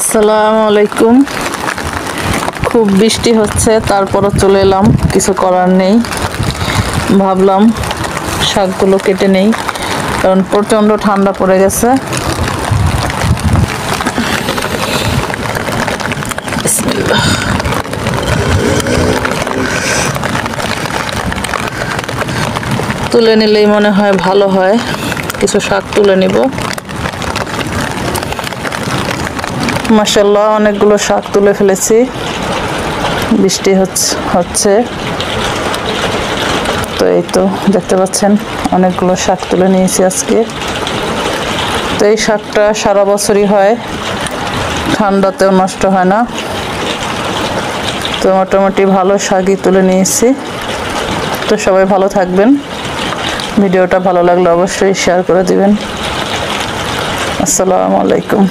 আসসালামু আলাইকুম। খুব বৃষ্টি হচ্ছে, তারপরও চলে এলাম, কিছু করার নেই। ভাবলাম শাকগুলো কেটে নেই, কারণ প্রচণ্ড ঠান্ডা পড়ে গেছে। বিসমিল্লাহ। তুলে নিলেই মনে হয় ভালো হয়। কিছু শাক তুলে নিব। মাশাআল্লাহ, অনেকগুলো শাক তুলে ফেলেছি। বৃষ্টি হচ্ছে তো এই তো দেখতে পাচ্ছেন, অনেকগুলো শাক তুলে নিয়েছি আজকে। তো এই শাকটা সারা বছরই হয়, ঠান্ডাতেও নষ্ট হয় না। তো মোটামুটি ভালো শাকই তুলে নিয়েছি। তো সবাই ভালো থাকবেন। ভিডিওটা ভালো লাগলে অবশ্যই শেয়ার করে দিবেন। আসসালামু আলাইকুম।